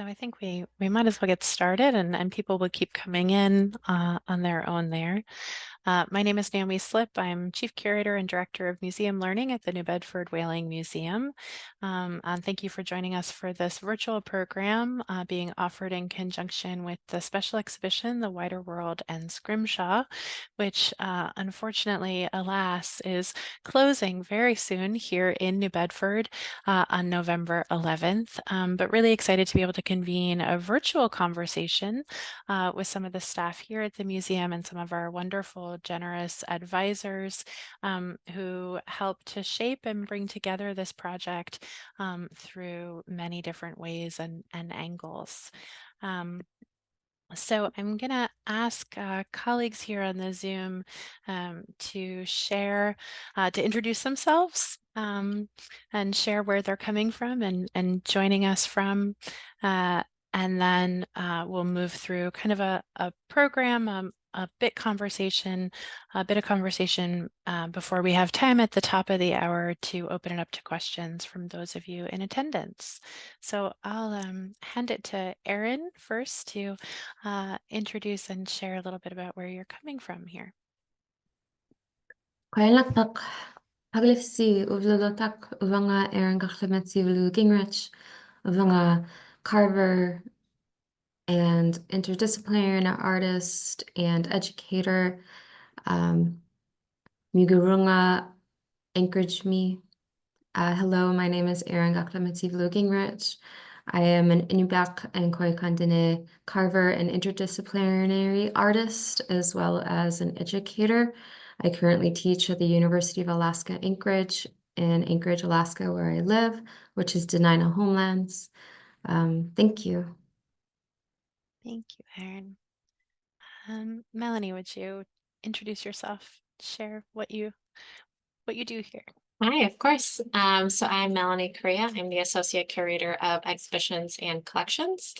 So I think we might as well get started, and people will keep coming in on their own there. My name is Naomi Slip. I'm Chief Curator and Director of Museum Learning at the New Bedford Whaling Museum. And thank you for joining us for this virtual program being offered in conjunction with the special exhibition, The Wider World and Scrimshaw, which unfortunately, alas, is closing very soon here in New Bedford on November 11th. But really excited to be able to convene a virtual conversation with some of the staff here at the museum and some of our wonderful, generous advisors who helped to shape and bring together this project through many different ways and angles. So I'm going to ask colleagues here on the Zoom to share, to introduce themselves and share where they're coming from and joining us from. And then we'll move through kind of a program, a bit of conversation before we have time at the top of the hour to open it up to questions from those of you in attendance. So I'll hand it to Erin first to introduce and share a little bit about where you're coming from here. Kailaktak Haglifsi Uvlulotak Uvanga Aaron Gachlemetsi Vlu Gingrich Uvanga carver and interdisciplinary artist and educator Mugurunga Anchorage me. Hello, my name is Aaron Gachlemetsi Vlu Gingrich. I am an Inubak and Koikandine carver and interdisciplinary artist as well as an educator. I currently teach at the University of Alaska Anchorage in Anchorage, Alaska, where I live, which is Denina Homelands. Thank you. Thank you, Erin. Melanie, would you introduce yourself, share what you do here? Hi, of course. So I'm Melanie Correa. I'm the Associate Curator of Exhibitions and Collections,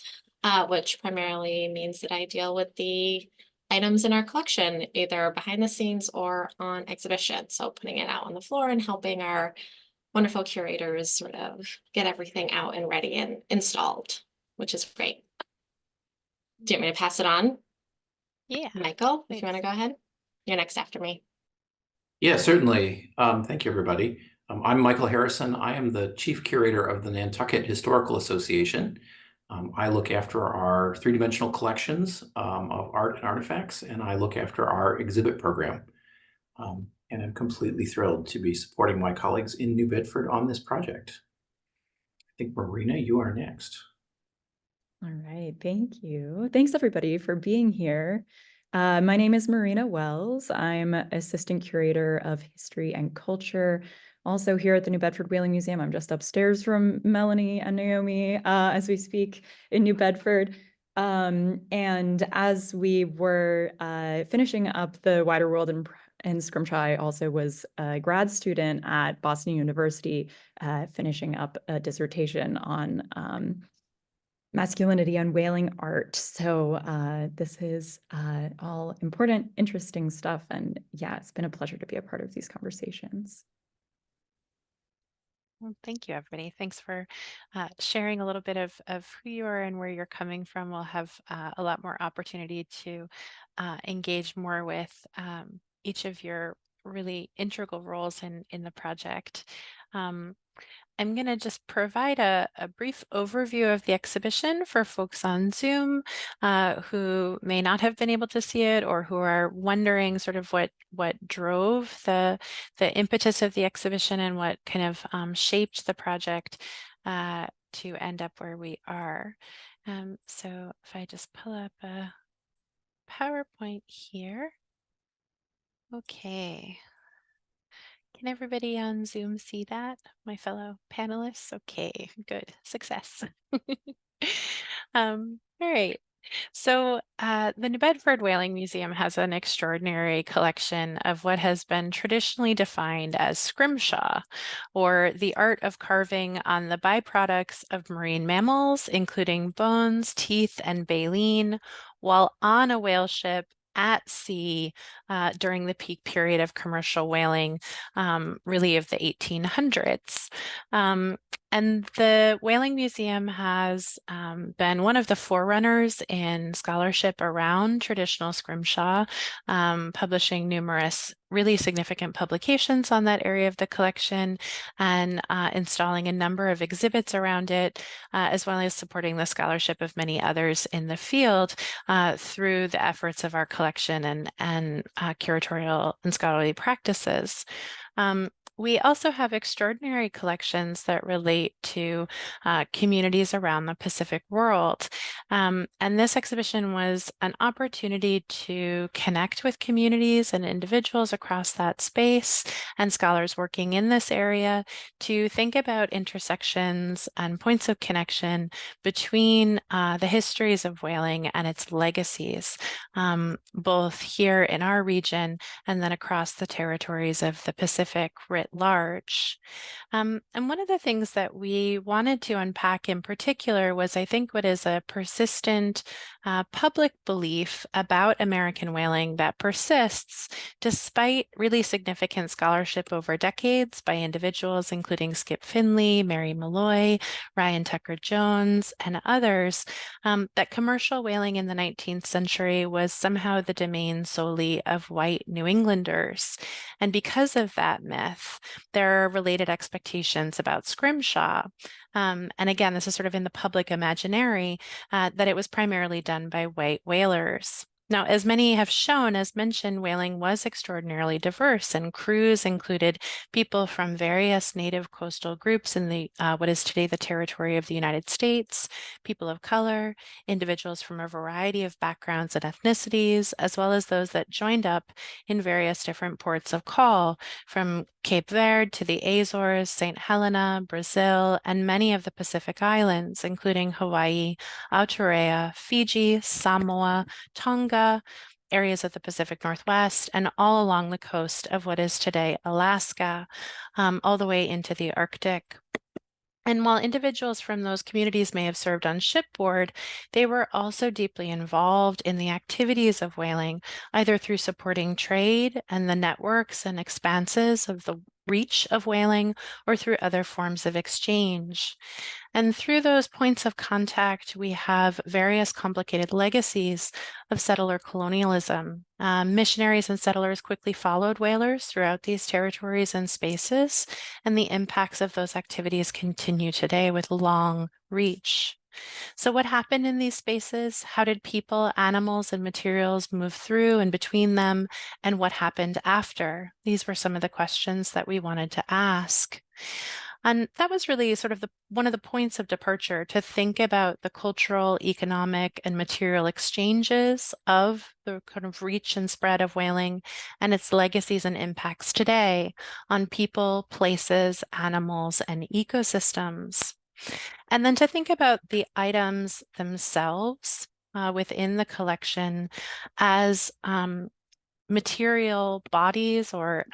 which primarily means that I deal with the items in our collection, either behind the scenes or on exhibition. So putting it out on the floor and helping our wonderful curators sort of get everything out and ready and installed, which is great. Do you want me to pass it on? Yeah. Michael, if you want to go ahead. You're next after me. Yeah, certainly. Thank you, everybody. I'm Michael Harrison. I am the Chief Curator of the Nantucket Historical Association. I look after our three-dimensional collections of art and artifacts, and I look after our exhibit program. And I'm completely thrilled to be supporting my colleagues in New Bedford on this project. I think, Marina, you are next. All right, thank you. Thanks, everybody, for being here. My name is Marina Wells. I'm Assistant Curator of History and Culture, also here at the New Bedford Whaling Museum. I'm just upstairs from Melanie and Naomi as we speak in New Bedford. And as we were finishing up the Wider World and Scrimshaw, I also was a grad student at Boston University, finishing up a dissertation on masculinity and whaling art. So this is all important, interesting stuff. And yeah, it's been a pleasure to be a part of these conversations. Well, thank you, everybody. Thanks for sharing a little bit of who you are and where you're coming from. We'll have a lot more opportunity to engage more with each of your really integral roles in the project. I'm going to just provide a brief overview of the exhibition for folks on Zoom who may not have been able to see it or who are wondering sort of what drove the impetus of the exhibition and what kind of shaped the project to end up where we are. So if I just pull up a PowerPoint here. Okay. Can everybody on Zoom see that, my fellow panelists? Okay, good, success. All right. So the New Bedford Whaling Museum has an extraordinary collection of what has been traditionally defined as scrimshaw, or the art of carving on the byproducts of marine mammals, including bones, teeth, and baleen, while on a whale ship at sea during the peak period of commercial whaling, really of the 1800s. And the Whaling Museum has been one of the forerunners in scholarship around traditional scrimshaw, publishing numerous really significant publications on that area of the collection and installing a number of exhibits around it, as well as supporting the scholarship of many others in the field through the efforts of our collection and curatorial and scholarly practices. We also have extraordinary collections that relate to communities around the Pacific world. And this exhibition was an opportunity to connect with communities and individuals across that space and scholars working in this area to think about intersections and points of connection between the histories of whaling and its legacies, both here in our region and then across the territories of the Pacific writ large. And one of the things that we wanted to unpack in particular was, I think, what is a persistent public belief about American whaling that persists despite really significant scholarship over decades by individuals including Skip Finley, Mary Malloy, Ryan Tucker-Jones, and others, that commercial whaling in the 19th century was somehow the domain solely of white New Englanders. And because of that myth, there are related expectations about scrimshaw. And again, this is sort of in the public imaginary, that it was primarily done by white whalers. Now, as many have shown, as mentioned, whaling was extraordinarily diverse, and crews included people from various native coastal groups in the what is today the territory of the United States, people of color, individuals from a variety of backgrounds and ethnicities, as well as those that joined up in various different ports of call, from Cape Verde to the Azores, St. Helena, Brazil, and many of the Pacific Islands, including Hawaii, Aotearoa, Fiji, Samoa, Tonga, areas of the Pacific Northwest, and all along the coast of what is today Alaska, all the way into the Arctic. And while individuals from those communities may have served on shipboard, they were also deeply involved in the activities of whaling, either through supporting trade and the networks and expanses of the reach of whaling, or through other forms of exchange. And through those points of contact, we have various complicated legacies of settler colonialism. Missionaries and settlers quickly followed whalers throughout these territories and spaces, and the impacts of those activities continue today with long reach. So what happened in these spaces? How did people, animals, and materials move through and between them? And what happened after? These were some of the questions that we wanted to ask. And that was really sort of one of the points of departure, to think about the cultural, economic, and material exchanges of the kind of reach and spread of whaling and its legacies and impacts today on people, places, animals, and ecosystems. And then to think about the items themselves within the collection as material bodies or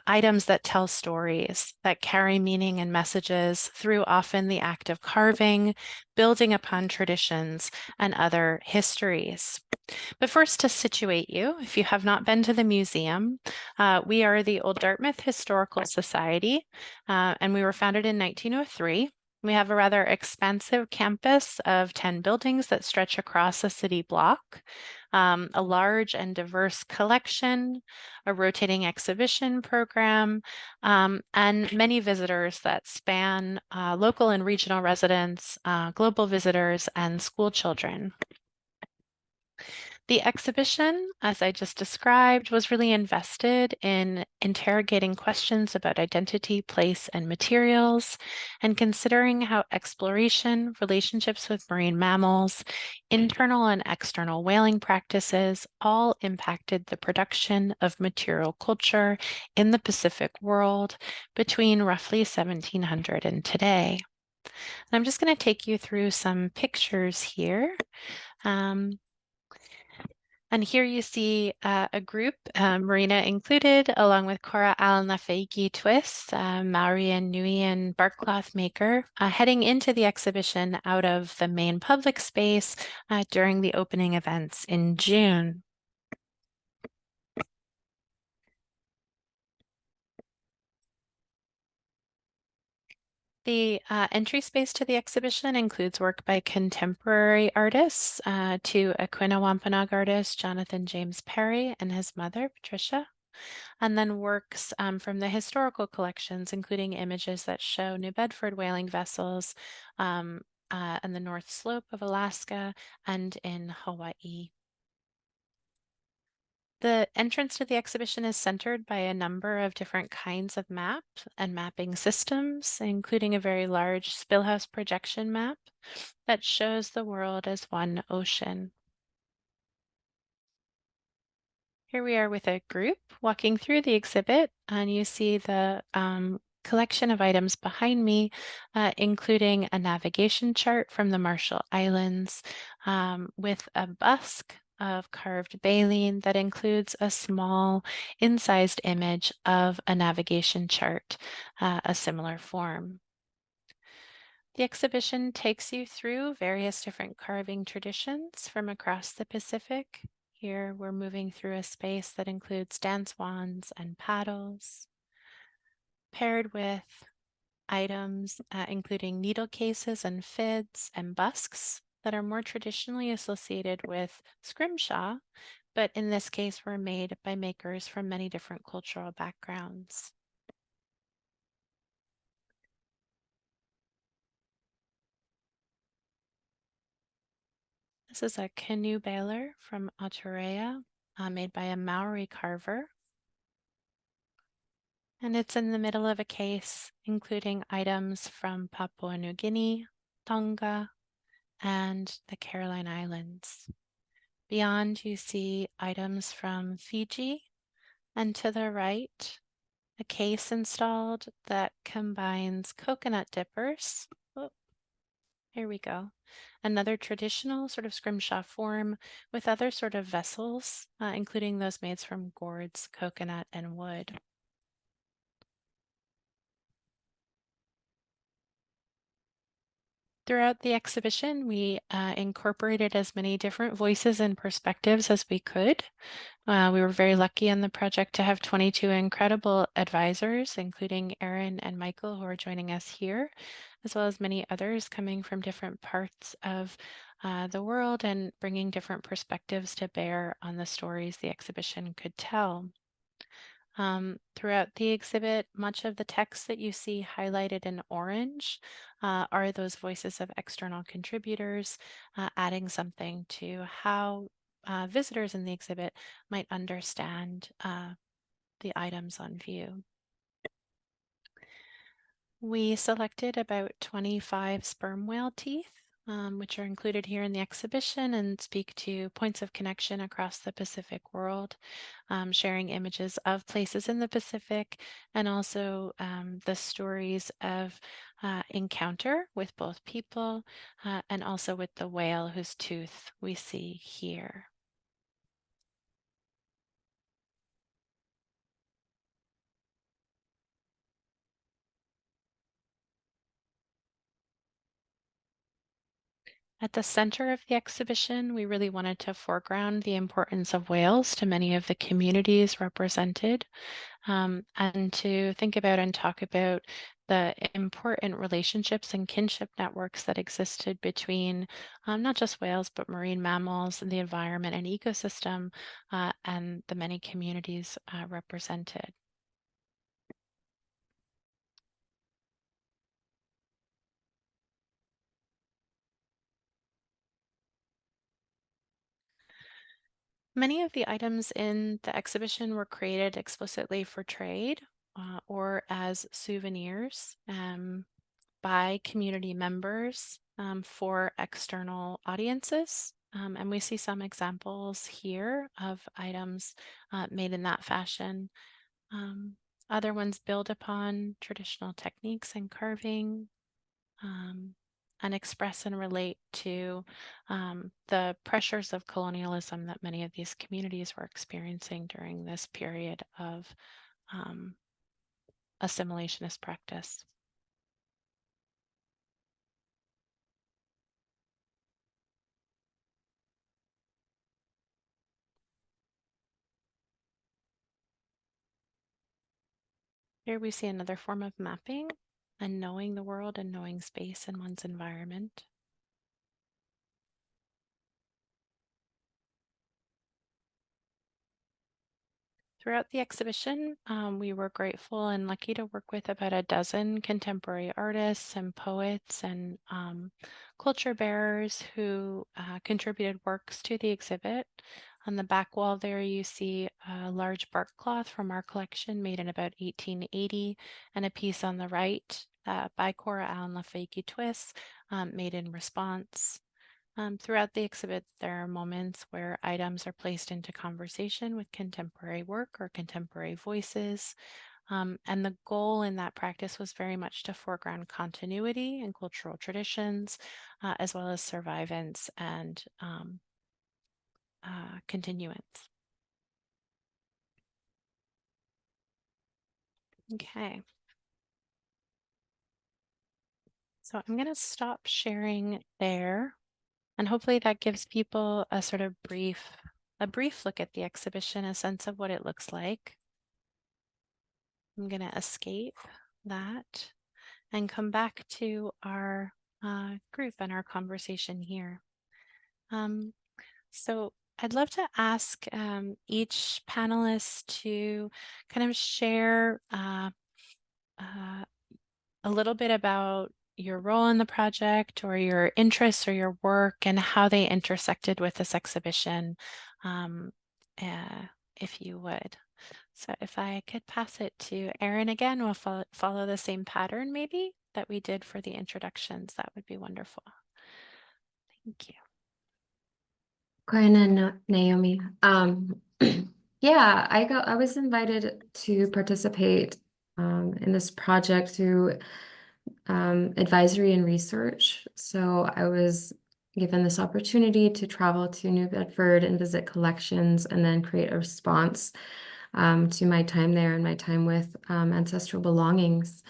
items that tell stories, that carry meaning and messages through often the act of carving, building upon traditions and other histories. But first, to situate you, if you have not been to the museum, we are the Old Dartmouth Historical Society, and we were founded in 1903. We have a rather expansive campus of 10 buildings that stretch across a city block, a large and diverse collection, a rotating exhibition program, and many visitors that span local and regional residents, global visitors, and school children. The exhibition, as I just described, was really invested in interrogating questions about identity, place, and materials, and considering how exploration, relationships with marine mammals, internal and external whaling practices all impacted the production of material culture in the Pacific world between roughly 1700 and today. And I'm just going to take you through some pictures here. And here you see a group, Marina included, along with Cora Al-Nafeiki Twist, Maori and Nuian barkcloth maker, heading into the exhibition out of the main public space during the opening events in June. The entry space to the exhibition includes work by contemporary artists, to Aquinnah Wampanoag artist Jonathan James Perry and his mother, Patricia, and then works from the historical collections, including images that show New Bedford whaling vessels on the North Slope of Alaska and in Hawaii. The entrance to the exhibition is centered by a number of different kinds of maps and mapping systems, including a very large spillhouse projection map that shows the world as one ocean. Here we are with a group walking through the exhibit, and you see the collection of items behind me, including a navigation chart from the Marshall Islands, with a busk of carved baleen that includes a small incised image of a navigation chart, a similar form. The exhibition takes you through various different carving traditions from across the Pacific. Here we're moving through a space that includes dance wands and paddles, paired with items including needle cases and fids and busks that are more traditionally associated with scrimshaw, but in this case were made by makers from many different cultural backgrounds. This is a canoe baler from Aotearoa, made by a Maori carver. And it's in the middle of a case, including items from Papua New Guinea, Tonga, and the Caroline Islands. Beyond, you see items from Fiji, and to the right, a case installed that combines coconut dippers. Oh, here we go. Another traditional sort of scrimshaw form with other sort of vessels, including those made from gourds, coconut, and wood. Throughout the exhibition, we incorporated as many different voices and perspectives as we could. We were very lucky in the project to have 22 incredible advisors, including Erin and Michael, who are joining us here, as well as many others coming from different parts of the world and bringing different perspectives to bear on the stories the exhibition could tell. Throughout the exhibit, much of the text that you see highlighted in orange are those voices of external contributors, adding something to how visitors in the exhibit might understand the items on view. We selected about 25 sperm whale teeth, which are included here in the exhibition and speak to points of connection across the Pacific world, sharing images of places in the Pacific and also the stories of encounter with both people and also with the whale whose tooth we see here. At the center of the exhibition, we really wanted to foreground the importance of whales to many of the communities represented, and to think about and talk about the important relationships and kinship networks that existed between not just whales, but marine mammals and the environment and ecosystem, and the many communities represented. Many of the items in the exhibition were created explicitly for trade or as souvenirs by community members for external audiences. And we see some examples here of items made in that fashion. Other ones build upon traditional techniques and carving, and express and relate to the pressures of colonialism that many of these communities were experiencing during this period of assimilationist practice. Here we see another form of mapping, and knowing the world and knowing space and one's environment. Throughout the exhibition, we were grateful and lucky to work with about a dozen contemporary artists and poets and culture bearers who contributed works to the exhibit. On the back wall there, you see a large bark cloth from our collection made in about 1880, and a piece on the right by Cora Allen Lafayette Twist made in response. Throughout the exhibit, there are moments where items are placed into conversation with contemporary work or contemporary voices. And the goal in that practice was very much to foreground continuity and cultural traditions, as well as survivance and continuance. Okay. So I'm going to stop sharing there. And hopefully that gives people a sort of brief look at the exhibition, a sense of what it looks like. I'm going to escape that and come back to our group and our conversation here. So I'd love to ask each panelist to kind of share a little bit about your role in the project or your interests or your work and how they intersected with this exhibition, um, if you would. So if I could pass it to Erin again, we'll follow the same pattern maybe that we did for the introductions. That would be wonderful. Thank you. Corinne and Naomi. Yeah, I was invited to participate in this project through advisory and research. So I was given this opportunity to travel to New Bedford and visit collections and then create a response to my time there and my time with ancestral belongings.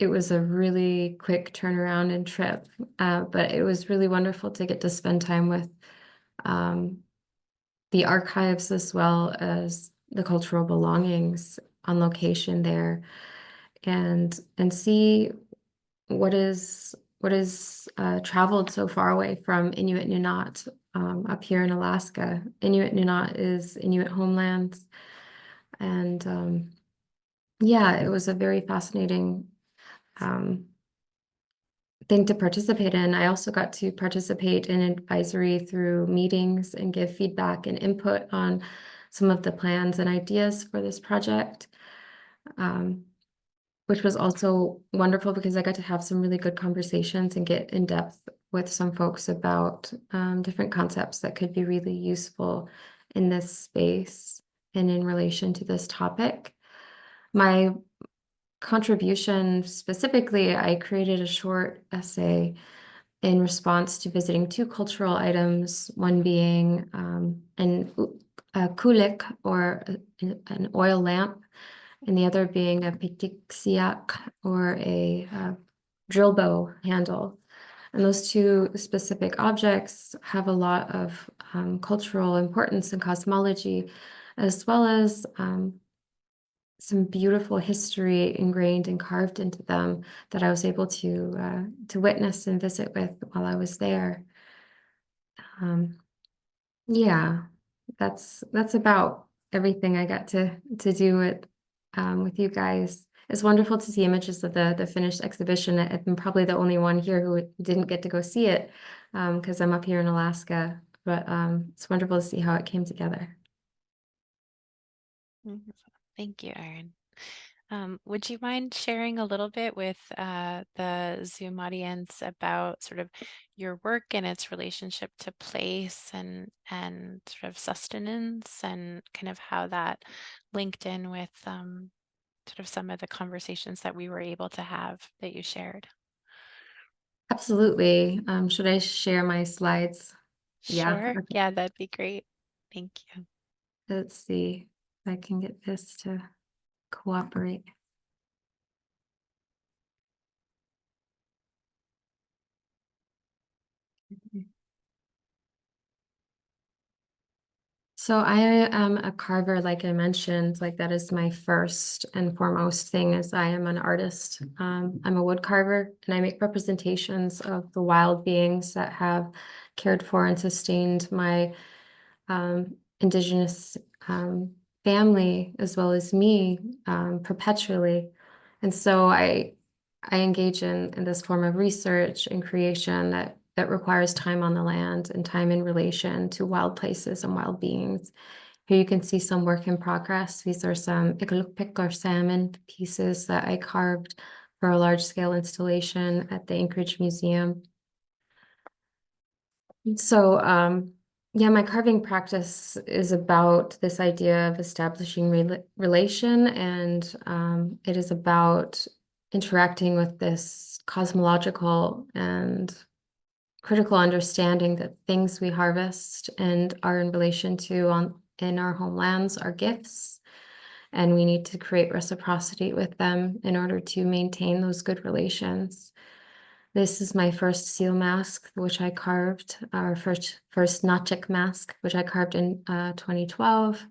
It was a really quick turnaround and trip, but it was really wonderful to get to spend time with the archives as well as the cultural belongings on location there, and see what is traveled so far away from Inuit Nunaat up here in Alaska. Inuit Nunaat is Inuit homelands, and yeah, it was a very fascinating thing to participate in. I also got to participate in advisory through meetings and give feedback and input on some of the plans and ideas for this project, which was also wonderful because I got to have some really good conversations and get in depth with some folks about different concepts that could be really useful in this space and in relation to this topic. My contribution specifically, I created a short essay in response to visiting two cultural items, one being a kulik or an oil lamp, and the other being a petiksiak or a drill bow handle. And those two specific objects have a lot of cultural importance and cosmology, as well as some beautiful history ingrained and carved into them that I was able to witness and visit with while I was there. Yeah, that's about everything I got to do with you guys. It's wonderful to see images of the finished exhibition. I'm probably the only one here who didn't get to go see it because I'm up here in Alaska, but it's wonderful to see how it came together. Thank you, Erin. Would you mind sharing a little bit with the Zoom audience about sort of your work and its relationship to place and sort of sustenance and kind of how that linked in with sort of some of the conversations that we were able to have that you shared? Absolutely. Should I share my slides? Yeah. Sure. Okay. Yeah, that'd be great. Thank you. Let's see if I can get this to cooperate. So I am a carver, like I mentioned, like that is my first and foremost thing is I am an artist. I'm a wood carver and I make representations of the wild beings that have cared for and sustained my indigenous family as well as me perpetually. And so I engage in this form of research and creation that requires time on the land and time in relation to wild places and wild beings. Here you can see some work in progress. These are some iglukpik or salmon pieces that I carved for a large-scale installation at the Anchorage Museum. So, yeah, my carving practice is about this idea of establishing relation, and it is about interacting with this cosmological and critical understanding that things we harvest and are in relation to in our homelands are gifts, and we need to create reciprocity with them in order to maintain those good relations. This is my first seal mask, which I carved, our first Nachik mask, which I carved in 2012.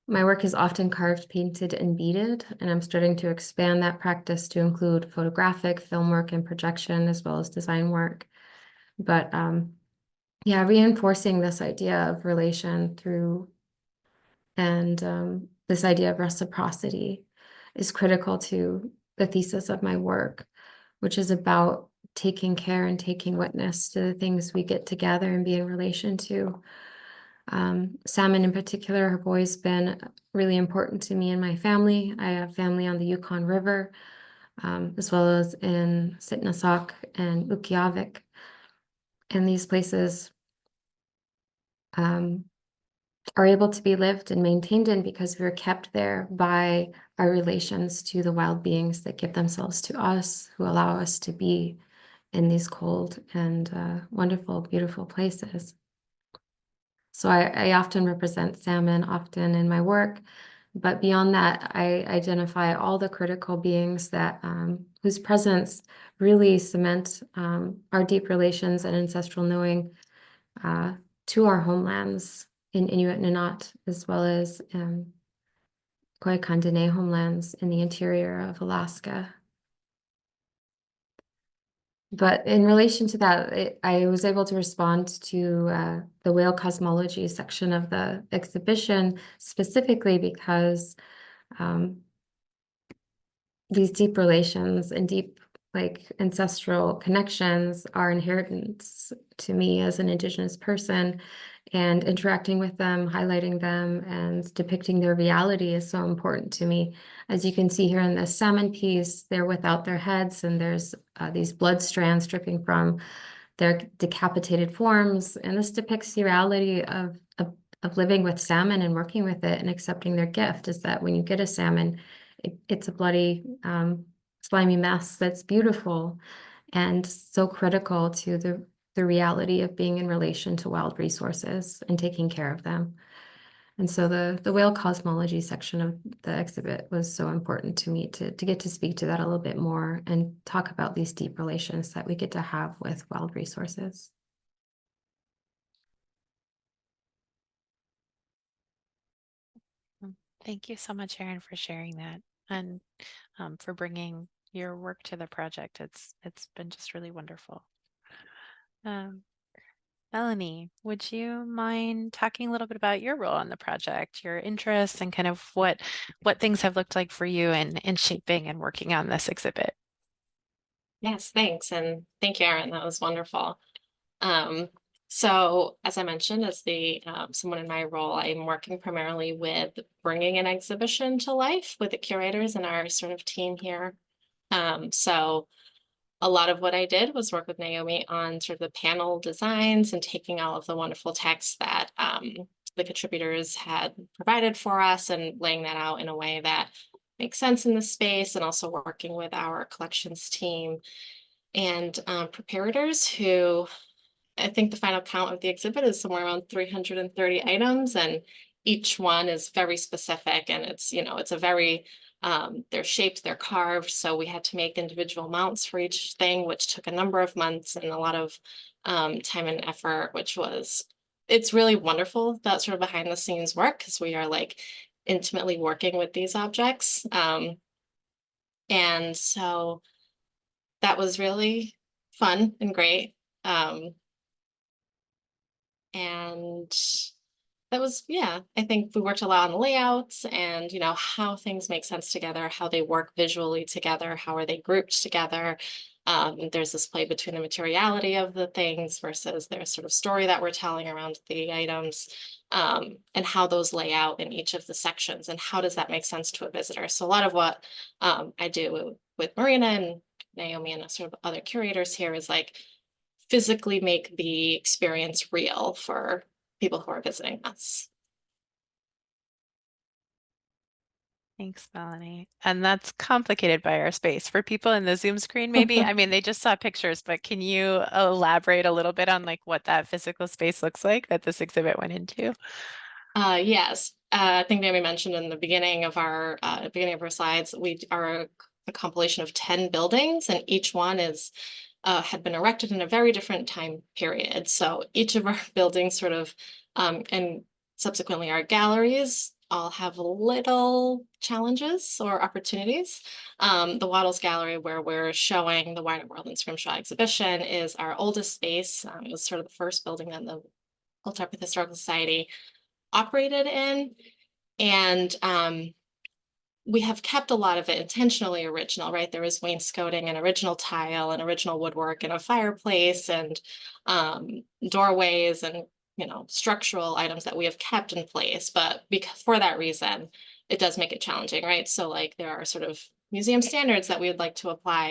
My work is often carved, painted, and beaded, and I'm starting to expand that practice to include photographic, film work, and projection, as well as design work. But yeah, reinforcing this idea of relation through and this idea of reciprocity is critical to the thesis of my work, which is about taking care and taking witness to the things we get together and be in relation to. Salmon in particular have always been really important to me and my family. I have family on the Yukon River, as well as in Sitnasak and Ukqiavik. And these places are able to be lived and maintained in because we were kept there by our relations to the wild beings that give themselves to us, who allow us to be in these cold and wonderful, beautiful places. So I often represent salmon often in my work, but beyond that, I identify all the critical beings that whose presence really cement our deep relations and ancestral knowing to our homelands in Inuit Nanot, as well as Koikandine homelands in the interior of Alaska. But in relation to that, I was able to respond to the whale cosmology section of the exhibition, specifically because these deep relations and deep ancestral connections are inherent to me as an Indigenous person, and interacting with them, highlighting them, and depicting their reality is so important to me. As you can see here in the salmon piece, they're without their heads, and there's these blood strands dripping from their decapitated forms, and this depicts the reality of living with salmon and working with it and accepting their gift, is that when you get a salmon, it's a bloody, slimy mess that's beautiful and so critical to the reality of being in relation to wild resources and taking care of them. And so the whale cosmology section of the exhibit was so important to me to get to speak to that a little bit more and talk about these deep relations that we get to have with wild resources. Thank you so much, Erin, for sharing that and for bringing your work to the project. It's been just really wonderful. Melanie, would you mind talking a little bit about your role on the project, your interests, and kind of what things have looked like for you in shaping and working on this exhibit? Yes, thanks. And thank you, Erin. That was wonderful. So as I mentioned, as the someone in my role, I'm working primarily with bringing an exhibition to life with the curators and our sort of team here. So a lot of what I did was work with Naomi on sort of the panel designs and taking all of the wonderful text that the contributors had provided for us and laying that out in a way that makes sense in the space, and also working with our collections team and preparators, who I think the final count of the exhibit is somewhere around 330 items, and each one is very specific, and it's, you know, it's a very, they're shaped, they're carved, so we had to make individual mounts for each thing, which took a number of months and a lot of time and effort, which was it's really wonderful, that sort of behind the scenes work, because we are like intimately working with these objects. And so that was really fun and great. And that was, yeah, I think we worked a lot on layouts and, how things make sense together, how they work visually together, how are they grouped together. There's this play between the materiality of the things versus their sort of story that we're telling around the items, and how those lay out in each of the sections and how does that make sense to a visitor. So a lot of what I do with Marina and Naomi and sort of other curators here is like physically make the experience real for people who are visiting us. Thanks, Melanie. And that's complicated by our space. For people in the Zoom screen, maybe, I mean, they just saw pictures, but can you elaborate a little bit on like what that physical space looks like that this exhibit went into? Yes, I think Naomi mentioned in the beginning of our slides, we are a compilation of 10 buildings, and each one is had been erected in a very different time period. So each of our buildings sort of, and subsequently our galleries all have little challenges or opportunities. The Waddles Gallery, where we're showing the Wider World and Scrimshaw exhibition, is our oldest space. It was sort of the first building that the Hilltop Historical Society operated in. And we have kept a lot of it intentionally original, right? There is wainscoting and original tile and original woodwork and a fireplace and doorways and structural items that we have kept in place. But because for that reason, it does make it challenging, right? So like there are sort of museum standards that we would like to apply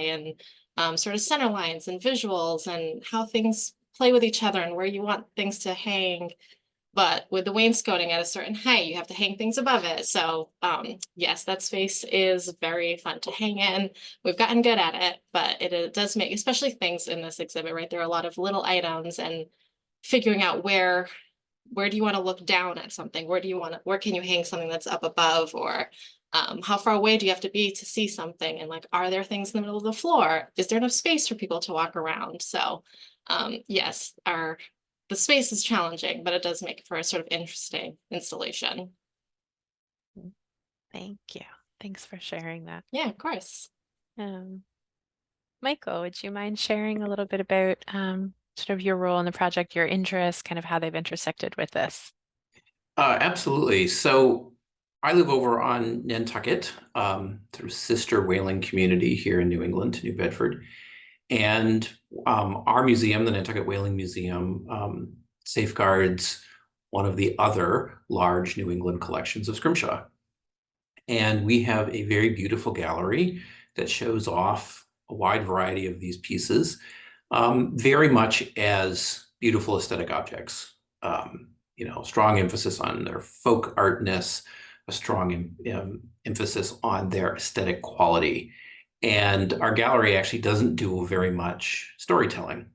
and sort of center lines and visuals and how things play with each other and where you want things to hang. But with the wainscoting at a certain height, you have to hang things above it. So yes, that space is very fun to hang in. We've gotten good at it, but it does make, especially things in this exhibit, right? There are a lot of little items and figuring out where do you want to look down at something? Where can you hang something that's up above? Or how far away do you have to be to see something? And like, are there things in the middle of the floor? Is there enough space for people to walk around? So yes, the space is challenging, but it does make for a sort of interesting installation. Thank you. Thanks for sharing that. Yeah, of course. Michael, would you mind sharing a little bit about sort of your role in the project, your interests, kind of how they've intersected with this? Absolutely. So I live over on Nantucket, sort of sister whaling community here in New England, New Bedford. And our museum, the Nantucket Whaling Museum, safeguards one of the other large New England collections of Scrimshaw. And we have a very beautiful gallery that shows off a wide variety of these pieces, very much as beautiful aesthetic objects. Strong emphasis on their folk artness, a strong emphasis on their aesthetic quality. And our gallery actually doesn't do very much storytelling.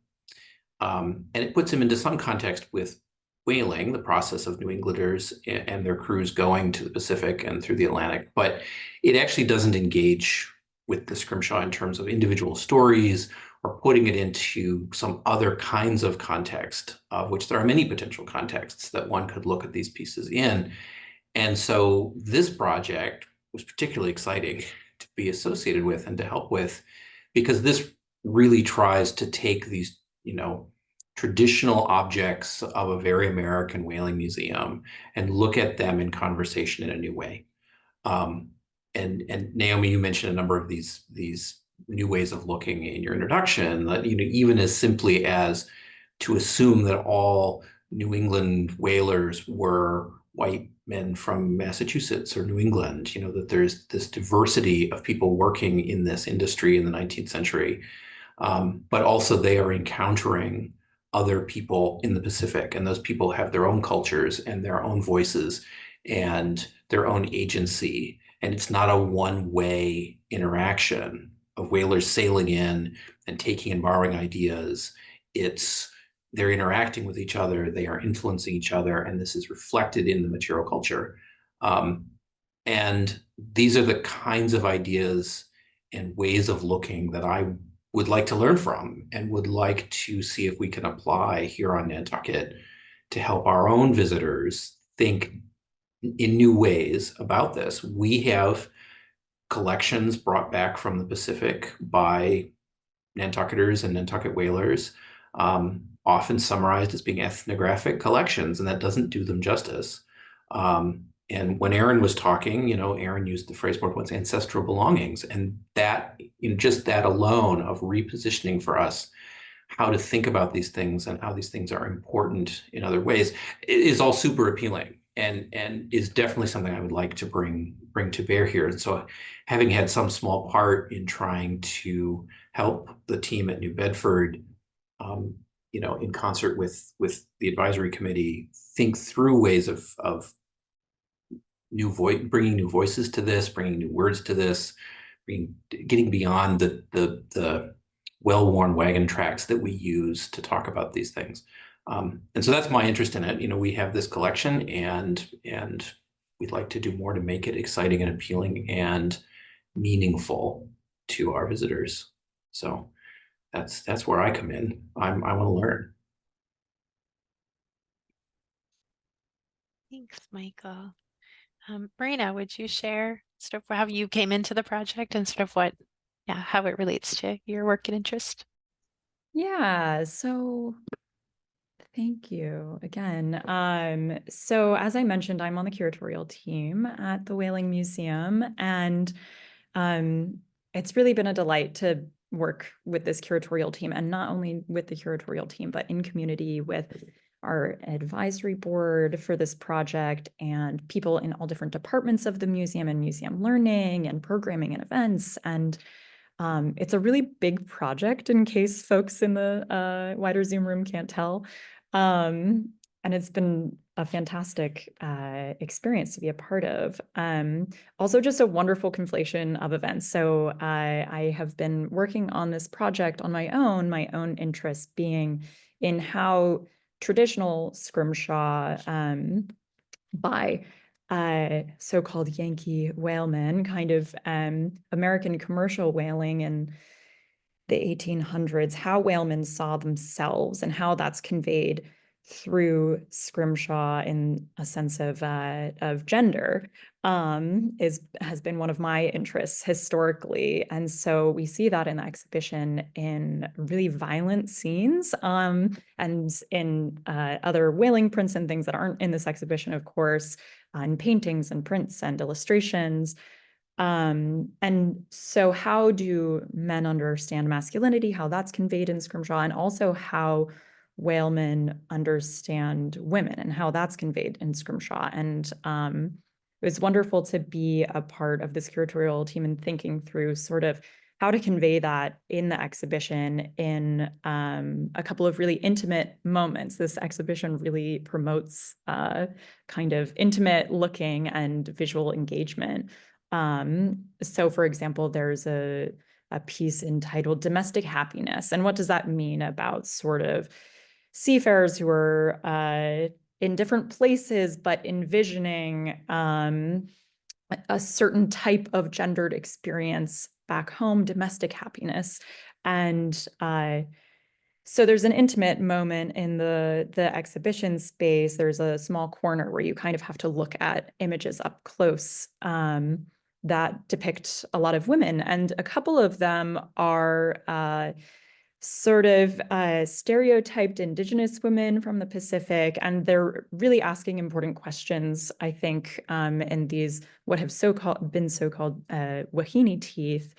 And it puts them into some context with whaling, the process of New Englanders and their crews going to the Pacific and through the Atlantic. But it actually doesn't engage with the Scrimshaw in terms of individual stories or putting it into some other kinds of context, of which there are many potential contexts that one could look at these pieces in. And so this project was particularly exciting to be associated with and to help with, because this really tries to take these, traditional objects of a very American whaling museum and look at them in conversation in a new way. And Naomi, you mentioned a number of these new ways of looking in your introduction, that even as simply as to assume that all New England whalers were white men from Massachusetts or New England, that there's this diversity of people working in this industry in the 19th century, but also they are encountering other people in the Pacific, and those people have their own cultures and their own voices and their own agency. And it's not a one-way interaction of whalers sailing in and taking and borrowing ideas. They're interacting with each other, they are influencing each other, and this is reflected in the material culture. And these are the kinds of ideas and ways of looking that I would like to learn from and would like to see if we can apply here on Nantucket to help our own visitors think in new ways about this. We have collections brought back from the Pacific by Nantucketers and Nantucket whalers, often summarized as being ethnographic collections, and that doesn't do them justice. And when Aaron was talking, Aaron used the phrase more once, ancestral belongings, and that, just that alone of repositioning for us how to think about these things and how these things are important in other ways is all super appealing and is definitely something I would like to bring to bear here. And so having had some small part in trying to help the team at New Bedford, in concert with the advisory committee, think through ways of bringing new voices to this, bringing new words to this, getting beyond the well-worn wagon tracks that we use to talk about these things. And so that's my interest in it. We have this collection and we'd like to do more to make it exciting and appealing and meaningful to our visitors. So that's where I come in. I want to learn. Thanks, Michael. Marina, would you share sort of how you came into the project and sort of how it relates to your work and interest? Yeah, so thank you again. So as I mentioned, I'm on the curatorial team at the Whaling Museum, and it's really been a delight to work with this curatorial team, and not only with the curatorial team, but in community with our advisory board for this project and people in all different departments of the museum and museum learning and programming and events. And it's a really big project in case folks in the wider Zoom room can't tell. And it's been a fantastic experience to be a part of. Also just a wonderful conflation of events. So I have been working on this project on my own interest being in how traditional scrimshaw by so-called Yankee whalemen, kind of American commercial whaling in the 1800s, how whalemen saw themselves and how that's conveyed through scrimshaw in a sense of gender has been one of my interests historically. And so we see that in the exhibition in really violent scenes and in other whaling prints and things that aren't in this exhibition, of course, in paintings and prints and illustrations. And so how do men understand masculinity, how that's conveyed in scrimshaw, and also how whalemen understand women and how that's conveyed in scrimshaw. And it was wonderful to be a part of this curatorial team and thinking through sort of how to convey that in the exhibition in a couple of really intimate moments. This exhibition really promotes kind of intimate looking and visual engagement. So for example, there's a piece entitled Domestic Happiness. And what does that mean about sort of seafarers who are in different places, but envisioning a certain type of gendered experience back home, domestic happiness. And so there's an intimate moment in the exhibition space. There's a small corner where you kind of have to look at images up close that depict a lot of women. And a couple of them are sort of stereotyped Indigenous women from the Pacific, and they're really asking important questions, I think, in these what have been so-called wahine teeth,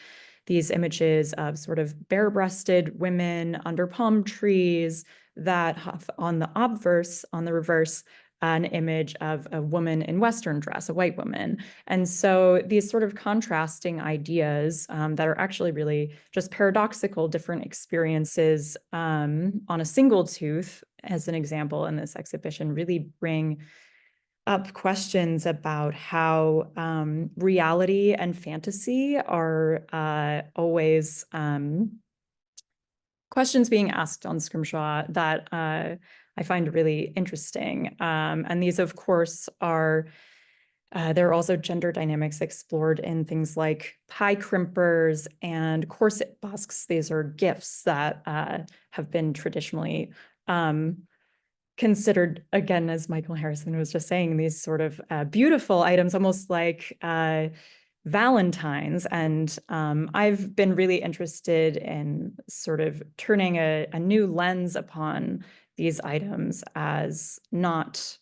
these images of sort of bare-breasted women under palm trees that have on the obverse, on the reverse, an image of a woman in Western dress, a white woman. And so these sort of contrasting ideas that are actually really just paradoxical, different experiences on a single tooth, as an example in this exhibition, really bring up questions about how reality and fantasy are always questions being asked on Scrimshaw that I find really interesting. And these, of course, are there are also gender dynamics explored in things like pie crimpers and corset busks. These are gifts that have been traditionally considered, again, as Michael Harrison was just saying, these sort of beautiful items, almost like Valentine's. And I've been really interested in sort of turning a new lens upon these items as not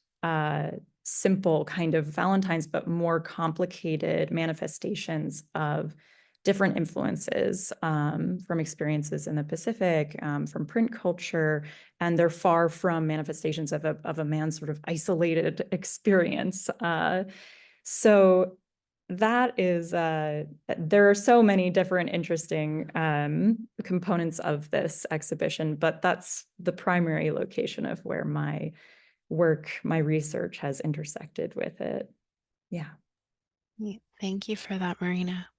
simple kind of Valentine's, but more complicated manifestations of different influences from experiences in the Pacific, from print culture, and they're far from manifestations of a man's sort of isolated experience. So that is, there are so many different interesting components of this exhibition, but that's the primary location of where my work, my research has intersected with it. Yeah. Thank you for that, Marina.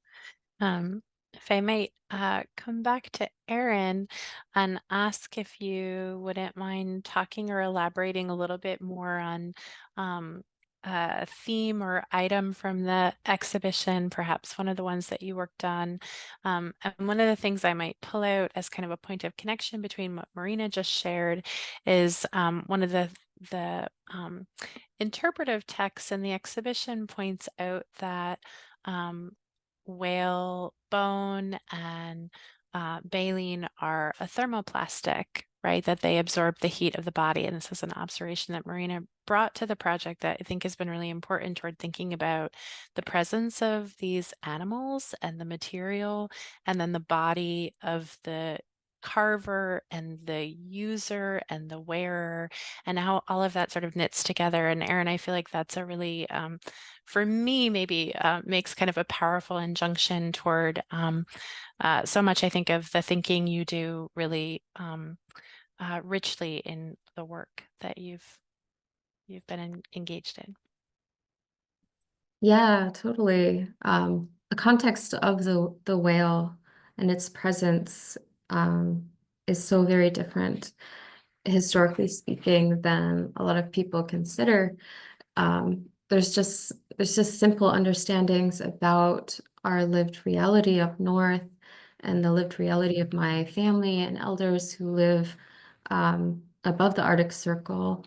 If I might come back to Erin and ask if you wouldn't mind talking or elaborating a little bit more on a theme or item from the exhibition, perhaps one of the ones that you worked on. And one of the things I might pull out as kind of a point of connection between what Marina just shared is one of the interpretive texts in the exhibition points out that whale bone and baleen are a thermoplastic, right? That they absorb the heat of the body. And this is an observation that Marina brought to the project that I think has been really important toward thinking about the presence of these animals and the material, and then the body of the carver and the user and the wearer, and how all of that sort of knits together. And Erin, I feel like that's a really, for me, maybe makes kind of a powerful injunction toward so much, I think, of the thinking you do really richly in the work that you've been engaged in. Yeah, totally. The context of the whale and its presence is so very different, historically speaking, than a lot of people consider. There's just simple understandings about our lived reality up north and the lived reality of my family and elders who live above the Arctic Circle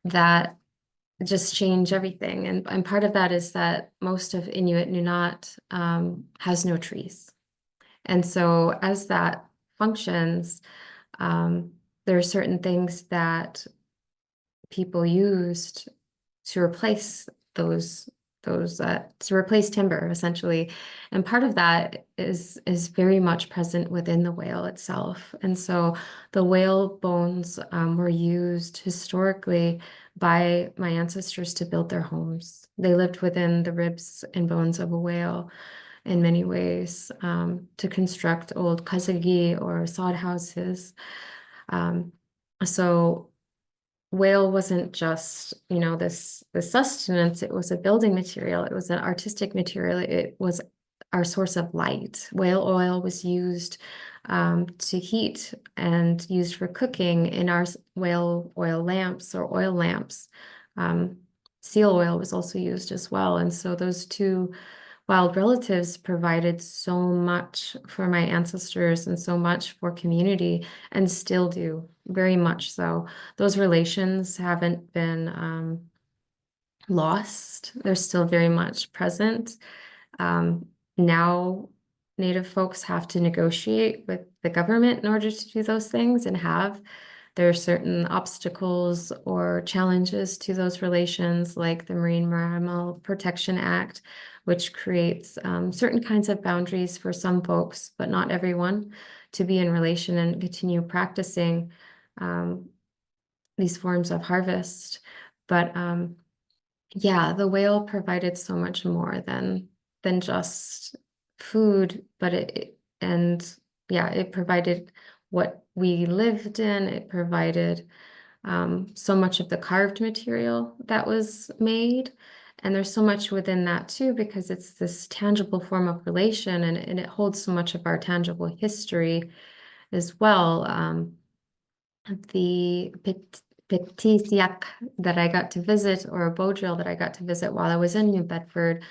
that just change everything. And part of that is that most of Inuit Nunaat has no trees. And so as that functions, there are certain things that people used to replace to replace timber, essentially. And part of that is very much present within the whale itself. And so the whale bones were used historically by my ancestors to build their homes. They lived within the ribs and bones of a whale in many ways, to construct old kasagi or sod houses. So whale wasn't just, this sustenance, it was a building material, it was an artistic material, it was our source of light. Whale oil was used to heat and used for cooking in our whale oil lamps or oil lamps. Seal oil was also used as well. And so those two wild relatives provided so much for my ancestors and so much for community, and still do, very much so. Those relations haven't been lost. They're still very much present. Now, Native folks have to negotiate with the government in order to do those things, and there are certain obstacles or challenges to those relations, like the Marine Mammal Protection Act, which creates certain kinds of boundaries for some folks, but not everyone, to be in relation and continue practicing these forms of harvest. But yeah, the whale provided so much more than just food, but it provided what we lived in. It provided so much of the carved material that was made. And there's so much within that too, because it's this tangible form of relation, and it holds so much of our tangible history as well. The Petitiak that I got to visit, or a bow drill that I got to visit while I was in New Bedford,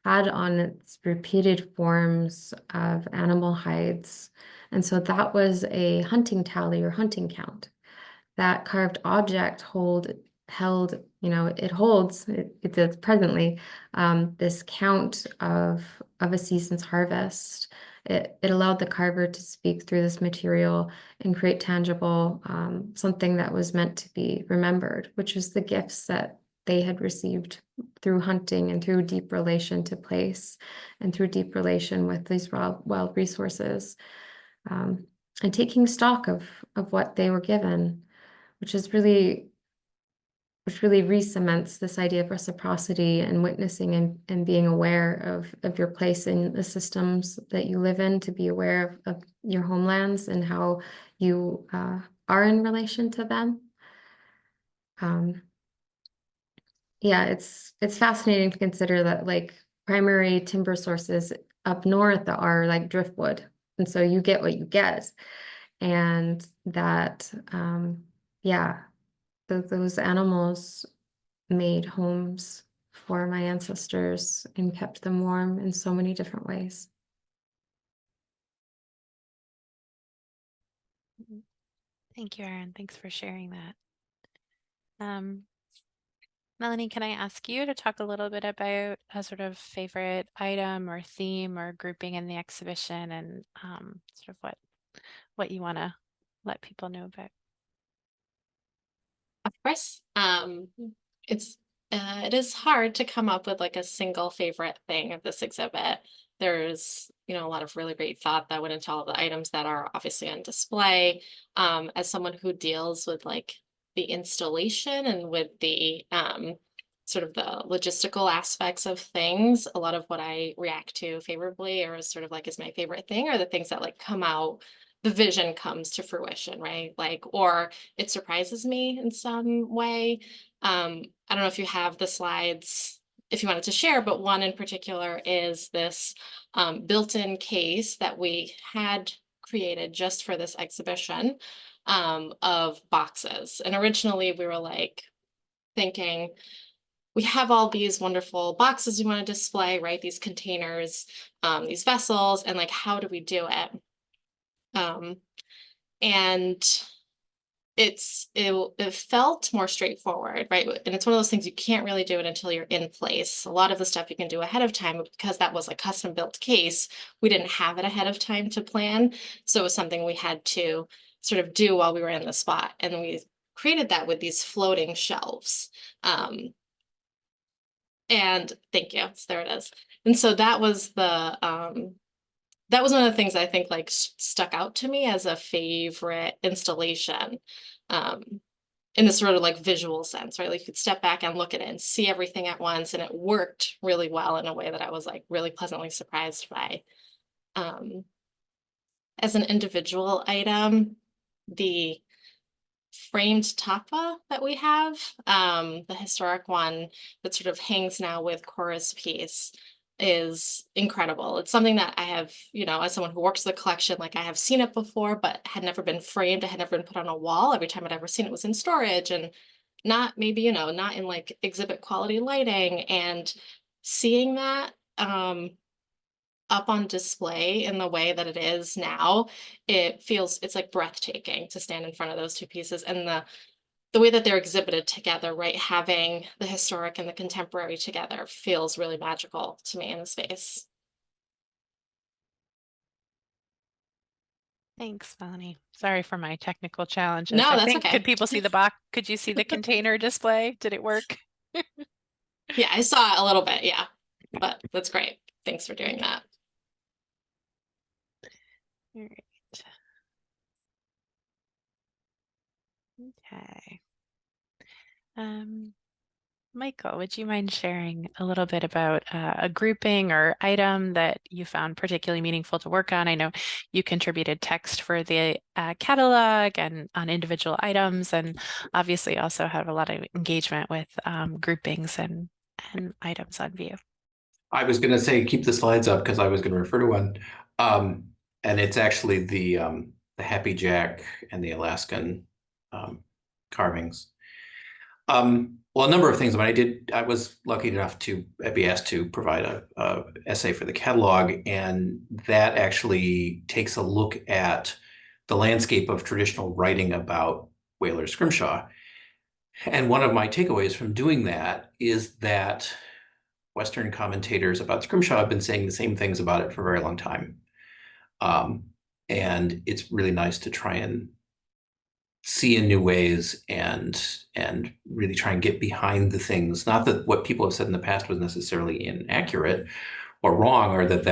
had on its repeated forms of animal hides. And so that was a hunting tally or hunting count. that carved object held, it holds, it does presently, this count of a season's harvest. It allowed the carver to speak through this material and create tangible, something that was meant to be remembered, which was the gifts that they had received through hunting and through deep relation to place and through deep relation with these wild resources, and taking stock of what they were given, which really re-cements this idea of reciprocity and witnessing and being aware of your place in the systems that you live in, to be aware of your homelands and how you are in relation to them. Yeah, it's fascinating to consider that, like, primary timber sources up north are like driftwood, and so you get what you get, and that yeah, those animals made homes for my ancestors and kept them warm in so many different ways. Thank you, Erin. Thanks for sharing that. Melanie, can I ask you to talk a little bit about a sort of favorite item or theme or grouping in the exhibition, and sort of what you want to let people know about? Of course. It is hard to come up with like a single favorite thing of this exhibit. There's, a lot of really great thought that went into all of the items that are obviously on display. As someone who deals with like the installation and with the sort of the logistical aspects of things, a lot of what I react to favorably or sort of like is my favorite thing are the things that like come out, the vision comes to fruition, right? Like, or it surprises me in some way. I don't know if you have the slides, if you wanted to share, but one in particular is this built-in case that we had created just for this exhibition of boxes. And originally we were like thinking, we have all these wonderful boxes we want to display, right? These containers, these vessels, and like, how do we do it? And it felt more straightforward, right? And it's one of those things you can't really do it until you're in place. A lot of the stuff you can do ahead of time, but because that was a custom built case, we didn't have it ahead of time to plan. So it was something we had to sort of do while we were in the spot. And we created that with these floating shelves. And thank you, there it is. And so that was that was one of the things I think like stuck out to me as a favorite installation, in this sort of like visual sense, right? Like you could step back and look at it and see everything at once, and it worked really well in a way that I was like really pleasantly surprised by. As an individual item, the framed tapa that we have, the historic one that sort of hangs now with Cora's piece, is incredible. It's something that I have, as someone who works the collection, like I have seen it before, but had never been framed. It had never been put on a wall. Every time I'd ever seen it was in storage and not maybe, not in like exhibit quality lighting. And seeing that up on display in the way that it is now, it's like breathtaking to stand in front of those two pieces. And the way that they're exhibited together, right? Having the historic and the contemporary together feels really magical to me in the space. Thanks, Melanie. Sorry for my technical challenges. No, I that's think, okay. could people see the box? Could you see the container display? Did it work? Yeah, I saw it a little bit, yeah. But that's great. Thanks for doing that. All right. Okay. Michael, would you mind sharing a little bit about a grouping or item that you found particularly meaningful to work on? I know you contributed text for the catalog and on individual items, and obviously also have a lot of engagement with groupings and items on view. I was going to say keep the slides up because I was going to refer to one, and it's actually the Happy Jack and the Alaskan carvings. Well, a number of things. I was lucky enough to be asked to provide a essay for the catalog, and that actually takes a look at the landscape of traditional writing about whaler Scrimshaw. And one of my takeaways from doing that is that Western commentators about Scrimshaw have been saying the same things about it for a very long time. And it's really nice to try and see in new ways and really try and get behind the things. Not that what people have said in the past was necessarily inaccurate or wrong, or that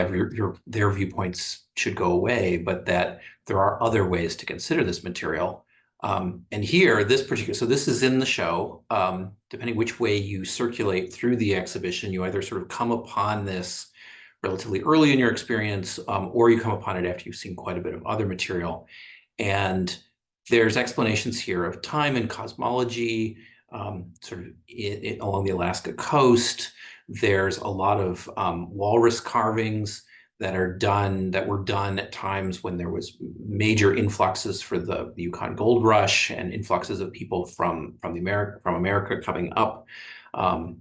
their viewpoints should go away, but that there are other ways to consider this material. And here, so this is in the show. Depending which way you circulate through the exhibition, you either sort of come upon this relatively early in your experience, or you come upon it after you've seen quite a bit of other material. And there's explanations here of time and cosmology, sort of along the Alaska coast. There's a lot of walrus carvings that were done at times when there was major influxes for the Yukon Gold Rush and influxes of people from America coming up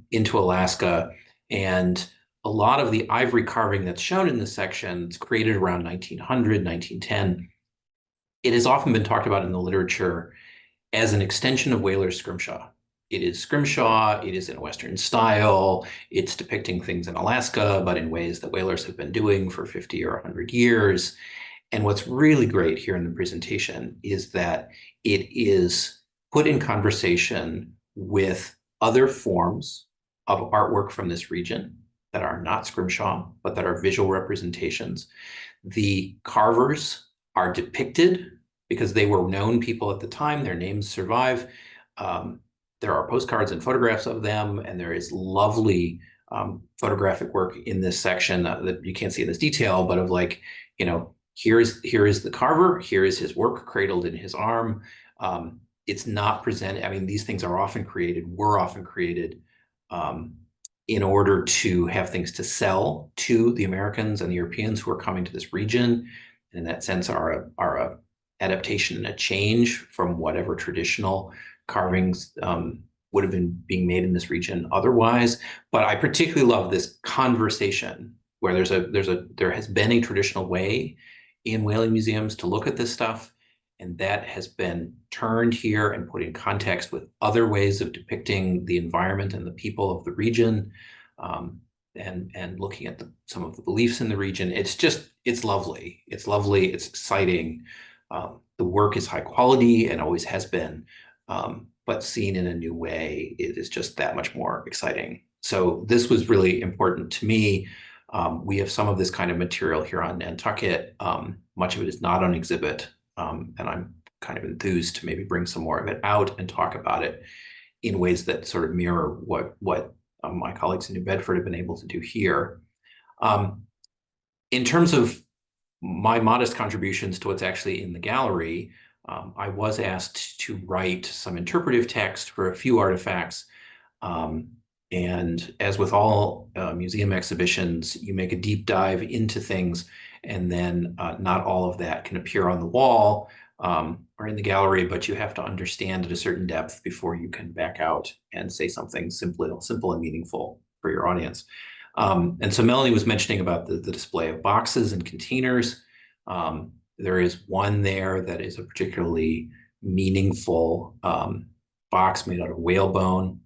into Alaska. And a lot of the ivory carving that's shown in this section is created around 1900, 1910. It has often been talked about in the literature as an extension of whaler Scrimshaw. It is Scrimshaw, it is in Western style, it's depicting things in Alaska, but in ways that whalers have been doing for 50 or 100 years. And what's really great here in the presentation is that it is put in conversation with other forms of artwork from this region that are not Scrimshaw, but that are visual representations. The carvers are depicted because they were known people at the time, their names survive. There are postcards and photographs of them, and there is lovely photographic work in this section that you can't see in this detail, but of like, you know, here is the carver, here is his work cradled in his arm. It's not presented, I mean, these things were often created in order to have things to sell to the Americans and the Europeans who are coming to this region. And in that sense are a adaptation and a change from whatever traditional carvings would have been being made in this region otherwise. But I particularly love this conversation where there has been a traditional way in whaling museums to look at this stuff, and that has been turned here and put in context with other ways of depicting the environment and the people of the region, and looking at some of the beliefs in the region. It's lovely. It's lovely. It's exciting. The work is high quality and always has been, but seen in a new way, it is just that much more exciting. So this was really important to me. We have some of this kind of material here on Nantucket. Much of it is not on exhibit, and I'm kind of enthused to maybe bring some more of it out and talk about it in ways that sort of mirror what my colleagues in New Bedford have been able to do here. In terms of my modest contributions to what's actually in the gallery, I was asked to write some interpretive text for a few artifacts. And as with all museum exhibitions, you make a deep dive into things, and then not all of that can appear on the wall or in the gallery, but you have to understand at a certain depth before you can back out and say something simple and meaningful for your audience. And so Melanie was mentioning about the display of boxes and containers. There is one there that is a particularly meaningful box made out of whalebone.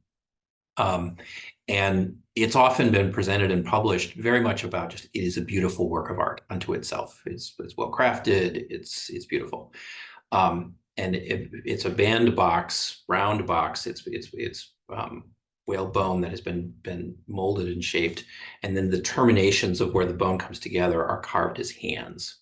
And it's often been presented and published very much about just, it is a beautiful work of art unto itself. It's well crafted, it's beautiful. And it's a band box, round box. It's whalebone that has been molded and shaped. And then the terminations of where the bone comes together are carved as hands.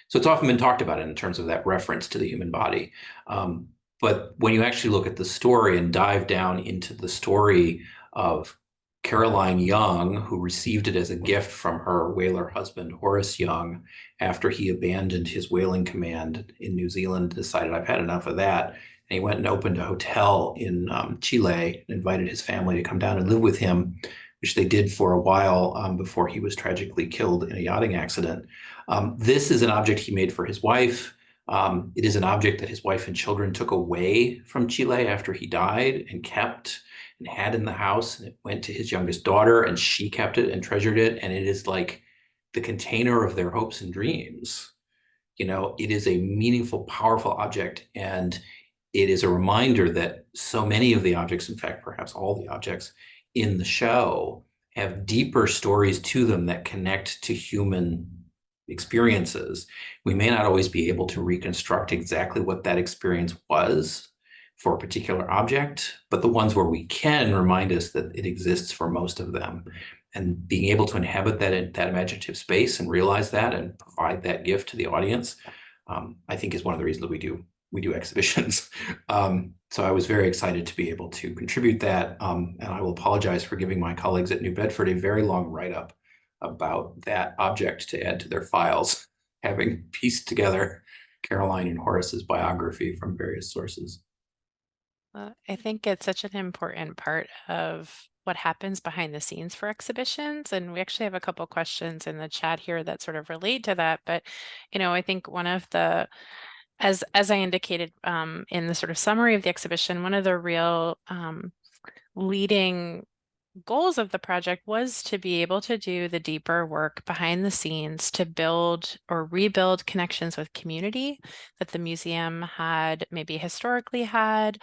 So it's often been talked about in terms of that reference to the human body. But when you actually look at the story and dive down into the story of Caroline Young, who received it as a gift from her whaler husband, Horace Young, after he abandoned his whaling command in New Zealand, decided, I've had enough of that. And he went and opened a hotel in Chile and invited his family to come down and live with him, which they did for a while before he was tragically killed in a yachting accident. This is an object he made for his wife. It is an object that his wife and children took away from Chile after he died and kept and had in the house. And it went to his youngest daughter, and she kept it and treasured it. And it is like the container of their hopes and dreams. You know, it is a meaningful, powerful object. And it is a reminder that so many of the objects, in fact, perhaps all the objects in the show, have deeper stories to them that connect to human experiences. We may not always be able to reconstruct exactly what that experience was for a particular object, but the ones where we can remind us that it exists for most of them. And being able to inhabit that imaginative space and realize that and provide that gift to the audience, I think is one of the reasons that we do exhibitions. So I was very excited to be able to contribute that. And I will apologize for giving my colleagues at New Bedford a very long write-up about that object to add to their files, having pieced together Caroline and Horace's biography from various sources. I think it's such an important part of what happens behind the scenes for exhibitions. And we actually have a couple questions in the chat here that sort of relate to that. But, I think one of the, as I indicated in the sort of summary of the exhibition, one of the real leading goals of the project was to be able to do the deeper work behind the scenes to build or rebuild connections with community that the museum had maybe historically had,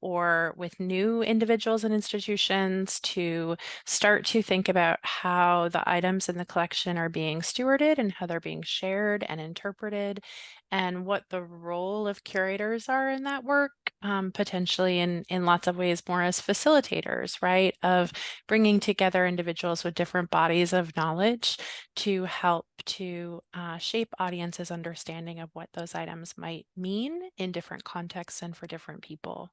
or with new individuals and institutions, to start to think about how the items in the collection are being stewarded and how they're being shared and interpreted, and what the role of curators are in that work, potentially in lots of ways more as facilitators, right, of bringing together individuals with different bodies of knowledge to help to shape audiences' understanding of what those items might mean in different contexts and for different people.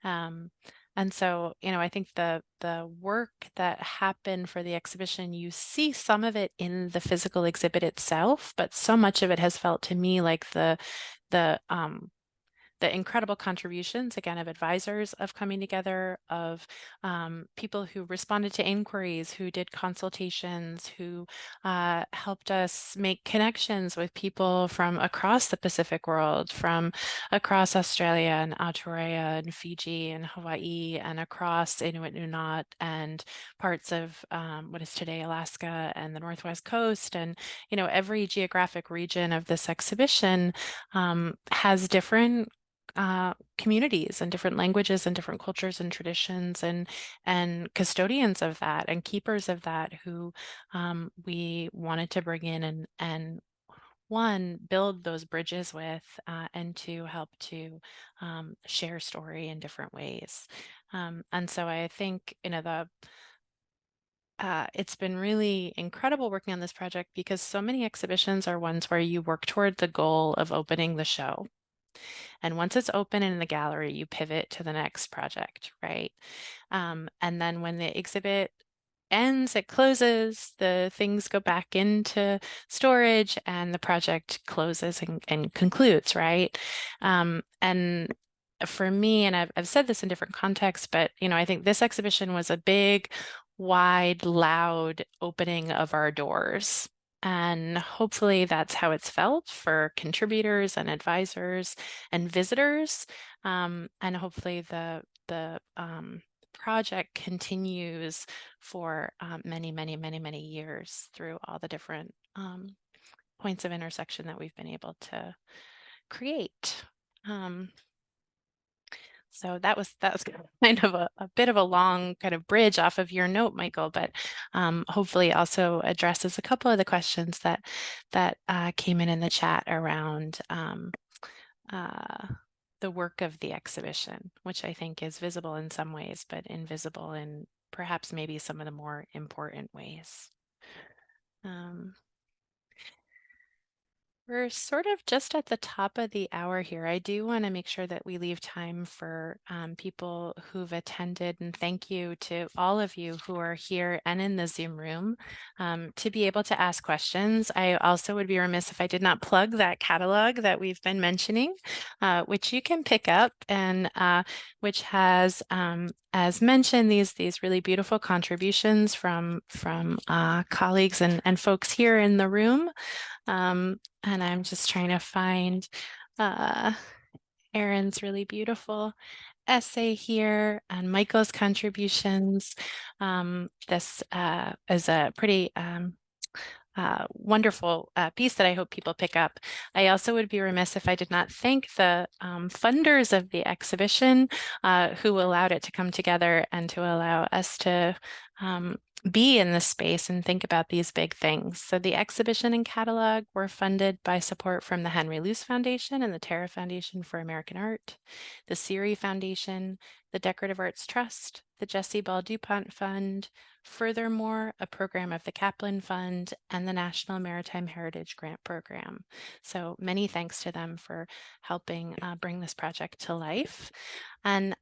And so, I think the work that happened for the exhibition, you see some of it in the physical exhibit itself, but so much of it has felt to me like the incredible contributions, again, of advisors, of coming together, of people who responded to inquiries, who did consultations, who helped us make connections with people from across the Pacific world, from across Australia and Aotearoa and Fiji and Hawaii, and across Inuit Nunaat and parts of what is today Alaska and the Northwest Coast. And, every geographic region of this exhibition has different communities and different languages and different cultures and traditions and custodians of that and keepers of that who we wanted to bring in and one, build those bridges with, and to help to share story in different ways. And so I think, it's been really incredible working on this project because so many exhibitions are ones where you work toward the goal of opening the show. And once it's open in the gallery, you pivot to the next project, right? And then when the exhibit ends, it closes, the things go back into storage, and the project closes and concludes, right? And for me, and I've said this in different contexts, but I think this exhibition was a big, wide, loud opening of our doors. And hopefully that's how it's felt for contributors and advisors and visitors. And hopefully the project continues for many, many, many, many years through all the different points of intersection that we've been able to create. So that was kind of a bit of a long kind of bridge off of your note, Michael, but hopefully also addresses a couple of the questions that came in the chat around the work of the exhibition, which I think is visible in some ways, but invisible in perhaps maybe some of the more important ways. We're sort of just at the top of the hour here. I do want to make sure that we leave time for people who've attended, and thank you to all of you who are here and in the Zoom room to be able to ask questions. I also would be remiss if I did not plug that catalog that we've been mentioning, which you can pick up and which has, as mentioned, these really beautiful contributions from colleagues and folks here in the room. And I'm just trying to find Erin's really beautiful essay here and Michael's contributions. This is a pretty wonderful piece that I hope people pick up. I also would be remiss if I did not thank the funders of the exhibition who allowed it to come together and to allow us to be in this space and think about these big things. So the exhibition and catalog were funded by support from the Henry Luce Foundation and the Terra Foundation for American Art, the Siri Foundation, the Decorative Arts Trust, the Jessie Bell DuPont Fund, furthermore, a program of the Kaplan Fund and the National Maritime Heritage Grant Program. So many thanks to them for helping bring this project to life. And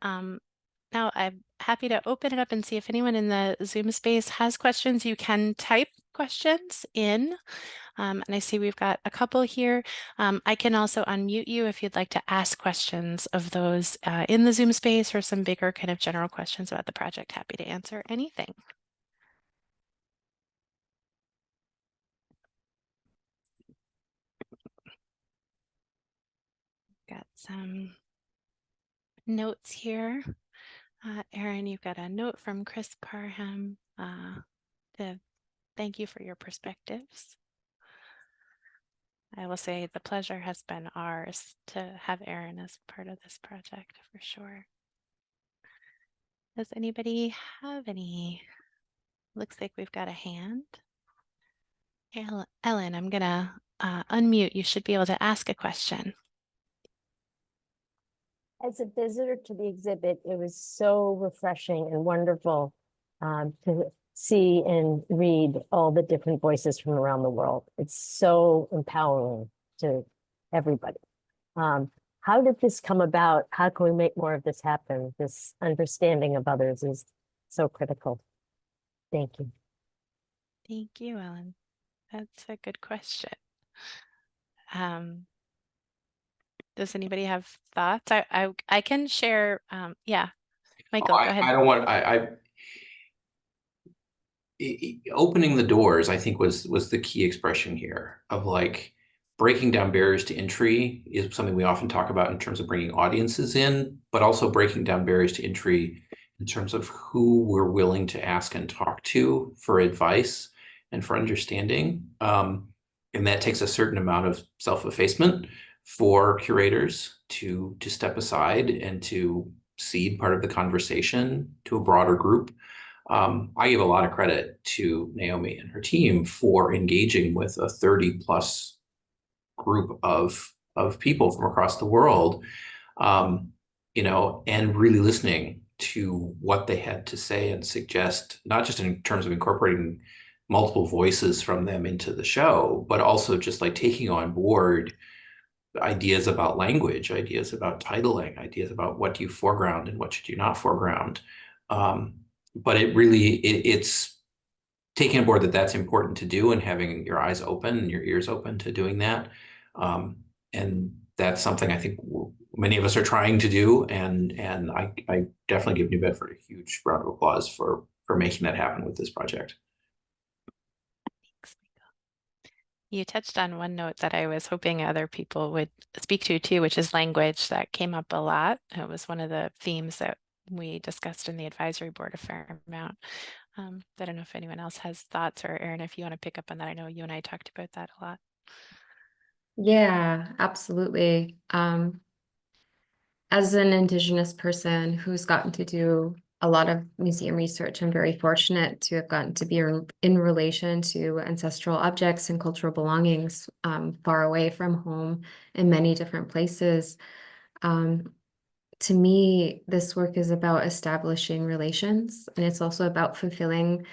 now I'm happy to open it up and see if anyone in the Zoom space has questions. You can type questions in. And I see we've got a couple here. I can also unmute you if you'd like to ask questions of those in the Zoom space or some bigger kind of general questions about the project. Happy to answer anything. Got some notes here. Erin, you've got a note from Chris Parham to thank you for your perspectives. I will say the pleasure has been ours to have Erin as part of this project for sure. Does anybody have any? Looks like we've got a hand. Ellen, I'm gonna unmute. You should be able to ask a question. As a visitor to the exhibit, it was so refreshing and wonderful to see and read all the different voices from around the world. It's so empowering to everybody. How did this come about? How can we make more of this happen? This understanding of others is so critical. Thank you. Thank you, Ellen. That's a good question. Does anybody have thoughts? I can share. Yeah, Michael, go ahead. I don't want. Opening the doors, I think, was the key expression here of like breaking down barriers to entry is something we often talk about in terms of bringing audiences in, but also breaking down barriers to entry in terms of who we're willing to ask and talk to for advice and for understanding. And that takes a certain amount of self-effacement for curators to step aside and to cede part of the conversation to a broader group. I give a lot of credit to Naomi and her team for engaging with a 30 plus group of people from across the world, you know, and really listening to what they had to say and suggest, not just in terms of incorporating multiple voices from them into the show, but also just like taking on board ideas about language, ideas about titling, ideas about what do you foreground and what should you not foreground. But it really, it's taking on board that that's important to do and having your eyes open and your ears open to doing that. And that's something I think many of us are trying to do. And I definitely give New Bedford a huge round of applause for making that happen with this project. Thanks, Michael. You touched on one note that I was hoping other people would speak to too, which is language. That came up a lot. It was one of the themes that we discussed in the advisory board a fair amount. I don't know if anyone else has thoughts, or Erin, if you want to pick up on that. I know you and I talked about that a lot. Yeah, absolutely. As an Indigenous person who's gotten to do a lot of museum research, I'm very fortunate to have gotten to be in relation to ancestral objects and cultural belongings far away from home in many different places. To me, this work is about establishing relations, and it's also about fulfilling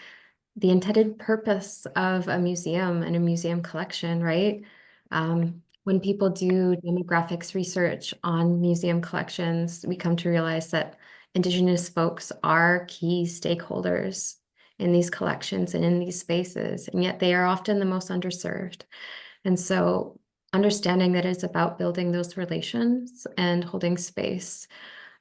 the intended purpose of a museum and a museum collection, right? When people do demographics research on museum collections, we come to realize that Indigenous folks are key stakeholders in these collections and in these spaces, and yet they are often the most underserved. And so understanding that it's about building those relations and holding space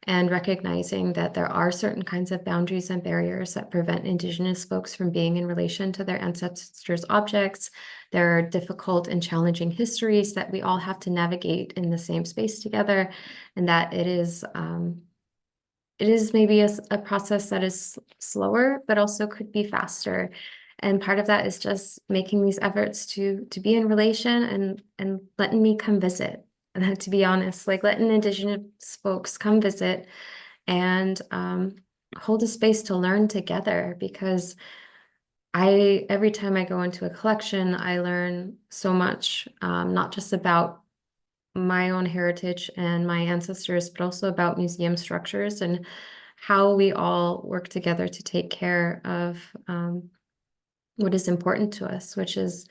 and recognizing that there are certain kinds of boundaries and barriers that prevent Indigenous folks from being in relation to their ancestors' objects. There are difficult and challenging histories that we all have to navigate in the same space together, and that it is maybe a process that is slower, but also could be faster. And part of that is just making these efforts to be in relation and letting me come visit. And to be honest, like letting Indigenous folks come visit and hold a space to learn together, because every time I go into a collection, I learn so much, not just about my own heritage and my ancestors, but also about museum structures and how we all work together to take care of what is important to us, which is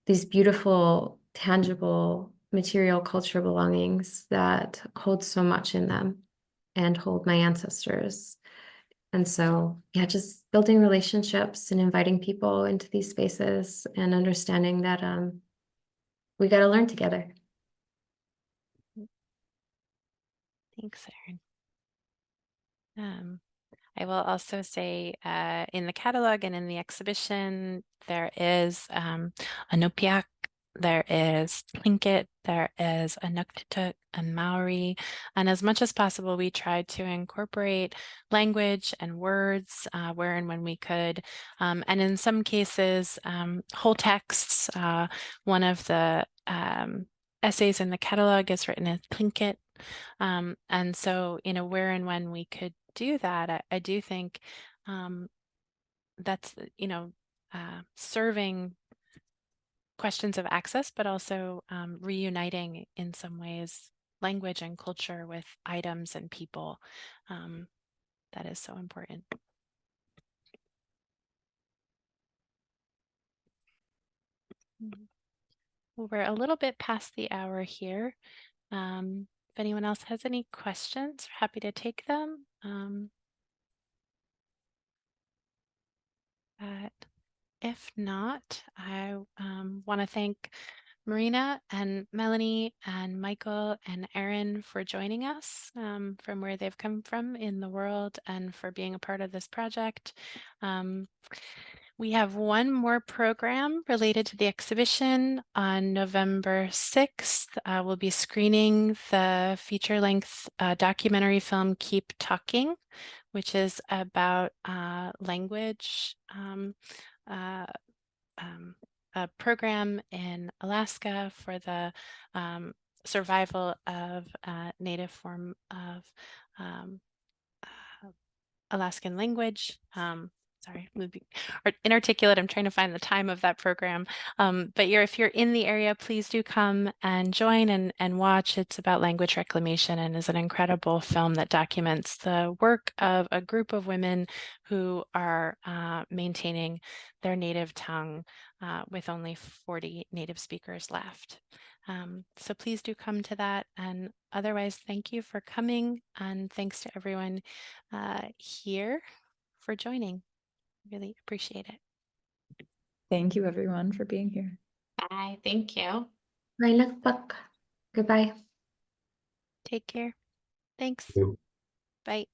these beautiful, tangible, material culture belongings that hold so much in them and hold my ancestors. And so, yeah, just building relationships and inviting people into these spaces and understanding that we got to learn together. Thanks, Erin. I will also say in the catalog and in the exhibition, there is a Nopiak, there is Tlingit, there is a Nuktitut, a Maori, and as much as possible, we tried to incorporate language and words where and when we could, and in some cases, whole texts. One of the essays in the catalog is written in Tlingit, and so, where and when we could do that, I do think that's, serving questions of access, but also reuniting in some ways language and culture with items and people. That is so important. Well, we're a little bit past the hour here. If anyone else has any questions, happy to take them. But if not, I want to thank Marina and Melanie and Michael and Erin for joining us from where they've come from in the world and for being a part of this project. We have one more program related to the exhibition on November 6th. We'll be screening the feature-length documentary film Keep Talking, which is about language, a program in Alaska for the survival of a native form of Alaskan language. Sorry, inarticulate. I'm trying to find the time of that program. But if you're in the area, please do come and join and watch. It's about language reclamation and is an incredible film that documents the work of a group of women who are maintaining their native tongue with only 40 native speakers left. So please do come to that. And otherwise, thank you for coming. And thanks to everyone here for joining. Really appreciate it. Thank you, everyone, for being here. Bye. Thank you. Goodbye. Take care. Thanks. Bye.